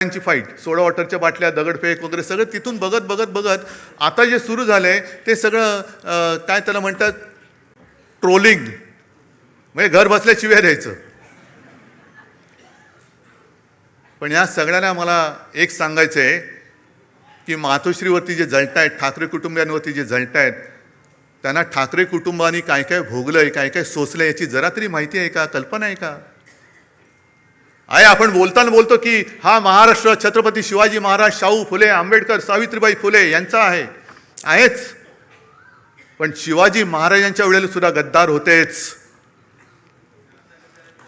ची फाईट, सोडा वॉटरच्या बाटल्या, दगडफेक वगैरे सगळं तिथून बघत बघत बघत आता जे सुरू झालंय ते सगळं काय त्याला म्हणतात ट्रोलिंग, म्हणजे घर बसल्या शिव्या द्यायचं. पण या सगळ्यांना मला एक सांगायचं आहे की मातोश्रीवरती जे जळतायत, ठाकरे कुटुंबियांवरती जे जळतायत, त्यांना ठाकरे कुटुंबाने काय काय भोगलंय, काय काय सोसलंय याची जरा तरी माहिती आहे का, कल्पना आहे का? आहे आपण बोलताना बोलतो की हा महाराष्ट्र छत्रपती शिवाजी महाराज, शाहू फुले, आंबेडकर, सावित्रीबाई फुले यांचा आहेच. पण शिवाजी महाराजांच्या वेळेला सुद्धा गद्दार होतेच.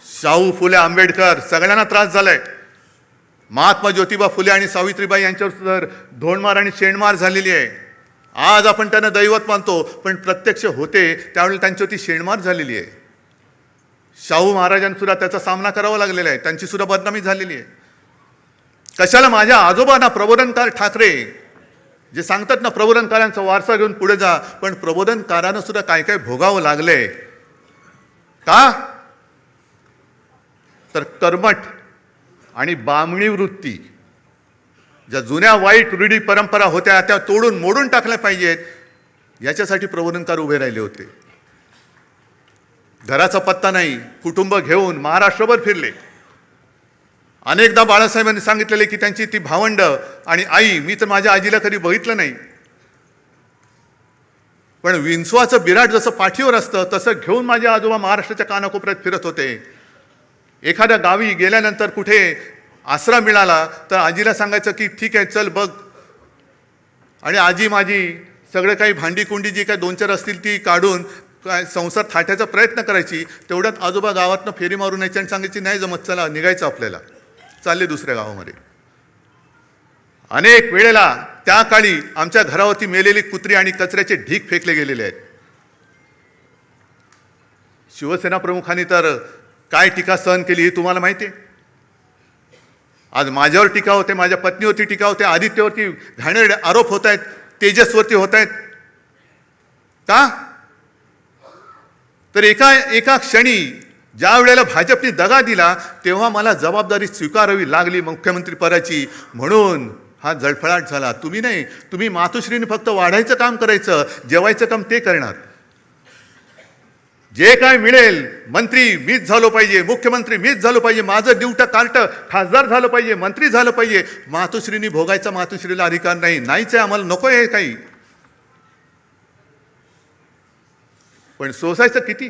शाहू फुले, आंबेडकर सगळ्यांना त्रास झालाय. महात्मा ज्योतिबा फुले आणि सावित्रीबाई यांच्यावर सुद्धा धोंडमार आणि शेणमार झालेली आहे. आज आपण त्यांना दैवत मानतो, पण प्रत्यक्ष होते त्यावेळेला त्यांच्यावरती शेणमार झालेली आहे. शाहू महाराजांना सुद्धा त्याचा सामना करावा लागलेला आहे, त्यांची सुद्धा बदनामी झालेली आहे. कशाला माझ्या आजोबांना प्रबोधनकार ठाकरे जे सांगतात ना, प्रबोधनकारांचा वारसा घेऊन पुढे जा, पण प्रबोधनकारांना सुद्धा काय काय भोगावं लागलंय का? तर कर्मठ आणि बामणी वृत्ती, ज्या जुन्या वाईट रूढी परंपरा होत्या त्या तोडून मोडून टाकल्या पाहिजेत, याच्यासाठी प्रबोधनकार उभे राहिले होते. घराचा पत्ता नाही, कुटुंब घेऊन महाराष्ट्रभर फिरले. अनेकदा बाळासाहेबांनी सांगितलेले की त्यांची ती भावंड आणि आई, मी तर माझ्या आजीला कधी बघितलं नाही, पण विंचवाचं बिराट जसं पाठीवर असतं तसं घेऊन माझे आजोबा महाराष्ट्राच्या कानाकोपऱ्यात फिरत होते. एखाद्या गावी गेल्यानंतर कुठे आसरा मिळाला तर आजीला सांगायचं की ठीक आहे चल बघ, आणि आजी माझी सगळे काही भांडी कुंडी जी काही 2-4 असतील ती काढून काय संसार थाटायचा प्रयत्न करायची. तेवढ्यात आजोबा गावातनं फेरी मारून यायची आणि सांगायची नाही जमत, चला निघायचं आपल्याला, चालले दुसऱ्या गावामध्ये. अनेक वेळेला त्या काळी आमच्या घरावरती मेलेली कुत्री आणि कचऱ्याचे ढीक फेकले गेलेले आहेत. शिवसेना प्रमुखांनी तर काय टीका सहन केली हे तुम्हाला माहिती आहे. आज माझ्यावर टीका होते, माझ्या पत्नीवरती टीका होते, आदित्यवरती घाणेरडे आरोप होत आहेत, तेजसवरती होत आहेत. का? तर एका क्षणी ज्या वेळेला भाजपने दगा दिला तेव्हा मला जबाबदारी स्वीकारावी लागली मुख्यमंत्री पदाची, म्हणून हा जळफळाट झाला. तुम्ही नाही, तुम्ही मातोश्रीने फक्त वाढायचं काम करायचं, जेवायचं काम ते करणार. जे काय मिळेल, मंत्री मीच झालो पाहिजे, मुख्यमंत्री मीच झालो पाहिजे, माझं ड्युटा कार्ट खासदार झालं पाहिजे, मंत्री झालं पाहिजे, मातोश्रीने भोगायचा मातोश्रीला अधिकार नाही. नाहीच आहे, आम्हाला नको आहे काही. पण सोसायचं किती?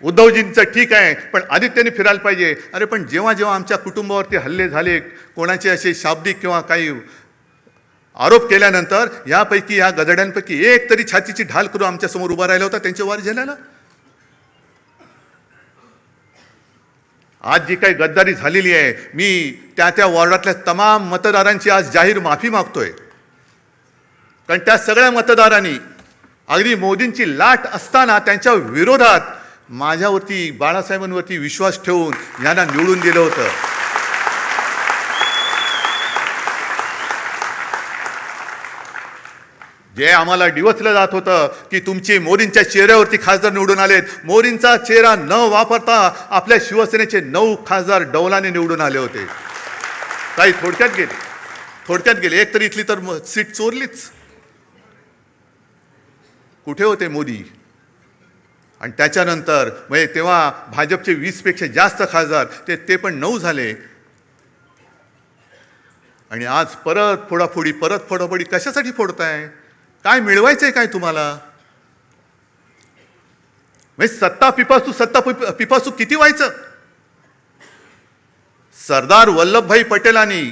उद्धवजींचं ठीक आहे, पण आदित्यने फिरायला पाहिजे. अरे पण जेव्हा जेव्हा आमच्या कुटुंबावरती हल्ले झाले, कोणाचे असे शाब्दिक किंवा काही आरोप केल्यानंतर यापैकी या गदड्यांपैकी एक तरी छातीची ढाल करून आमच्या समोर उभा राहिला होता त्यांच्या वार झेलायला. आज जी काही गद्दारी झालेली आहे, मी त्या वॉर्डातल्या तमाम मतदारांची आज जाहीर माफी मागतोय. कारण त्या सगळ्या मतदारांनी अगदी मोदींची लाट असताना त्यांच्या विरोधात माझ्यावरती, बाळासाहेबांवरती विश्वास ठेवून यांना निवडून दिलं होतं. जे आम्हाला डिवचलं जात होतं की तुमचे मोदींच्या चेहऱ्यावरती खासदार निवडून आलेत, मोदींचा चेहरा न वापरता आपल्या शिवसेनेचे 9 खासदार डौलाने निवडून आले होते. काही थोडक्यात गेले. एक तरी इथली तर सीट चोरलीच. कुठे होते मोदी? आणि त्याच्यानंतर म्हणजे तेव्हा भाजपचे 20 पेक्षा जास्त खासदार ते पण 9 झाले. आणि आज परत फोडाफोडी कशासाठी फोडताय? काय मिळवायचंय काय तुम्हाला? म्हणजे सत्ता पिपासू किती व्हायचं? सरदार वल्लभभाई पटेलांनी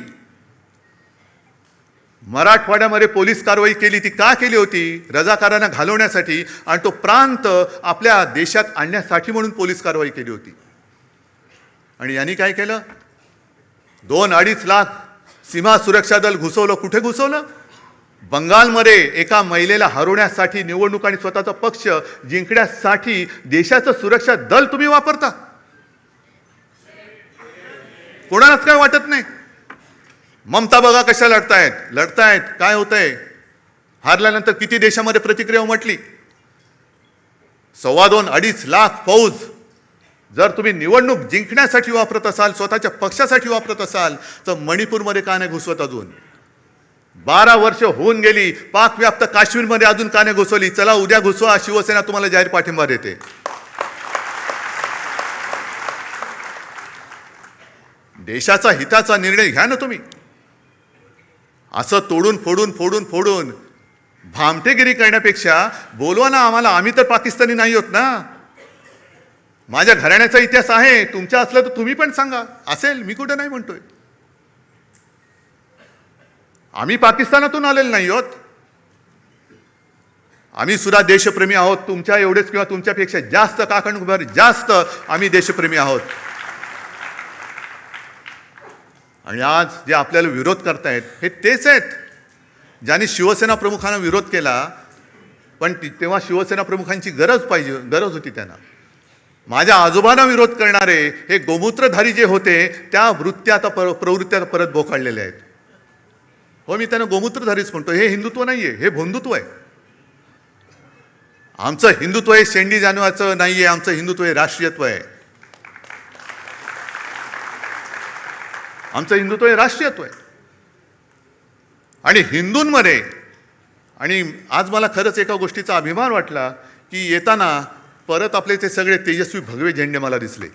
मराठवाड्यामध्ये पोलीस कारवाई केली, ती का केली होती? रजाकारांना घालवण्यासाठी आणि तो प्रांत आपल्या देशात आणण्यासाठी म्हणून पोलीस कारवाई केली होती. आणि यांनी काय केलं? 2-2.5 लाख सीमा सुरक्षा दल घुसवलं. कुठे घुसवलं? बंगालमध्ये एका महिलेला हरवण्यासाठी, निवडणूक आणि स्वतःचा पक्ष जिंकण्यासाठी देशाचं सुरक्षा दल तुम्ही वापरता. कोणालाच काय वाटत नाही. ममता बघा कशा लढतायत. काय होतंय? हारल्यानंतर किती देशामध्ये प्रतिक्रिया उमटली. 2.25-2.5 लाख फौज जर तुम्ही निवडणूक जिंकण्यासाठी वापरत असाल, स्वतःच्या पक्षासाठी वापरत असाल, तर मणिपूरमध्ये का नाही घुसवत अजून? 12 वर्ष होऊन गेली, पाकव्याप्त काश्मीरमध्ये अजून का नाही घुसवली? चला उद्या घुसवा, शिवसेना तुम्हाला जाहीर पाठिंबा देते. देशाचा हिताचा निर्णय घ्या ना तुम्ही. असं तोडून फोडून भामटेगिरी करण्यापेक्षा बोलवा ना आम्हाला. आम्ही तर पाकिस्तानी नाही होत ना. माझ्या घराण्याचा इतिहास आहे, तुमच्या असलं तर तुम्ही पण सांगा. असेल, मी कुठे नाही म्हणतोय. आम्ही पाकिस्तानातून आलेलो नाही आहोत. आम्ही सुद्धा देशप्रेमी आहोत, तुमच्या एवढेच किंवा तुमच्यापेक्षा जास्त काकणभर जास्त आम्ही देशप्रेमी आहोत. आणि आज जे आपल्याला विरोध करतायत हे तेच आहेत ज्यांनी शिवसेना प्रमुखांना विरोध केला, पण तेव्हा शिवसेना प्रमुखांची गरज होती त्यांना. माझ्या आजोबांना विरोध करणारे हे गोमूत्रधारी जे होते त्या प्रवृत्त्या परत बोकाळलेल्या आहेत. हो, मी त्यांना गोमूत्रधारीच म्हणतो. हे हिंदुत्व नाहीये, हे भोंदुत्व आहे. आमचं हिंदुत्व हे शेंडी जाणवाचं नाहीये, आमचं हिंदुत्व हे राष्ट्रीयत्व आहे. आमचं हिंदुत्व हे राष्ट्रीयत्व आहे. आणि हिंदूंमध्ये, आणि आज मला खरंच एका गोष्टीचा अभिमान वाटला की येताना परत आपले ते सगळे तेजस्वी भगवे झेंडे मला दिसले.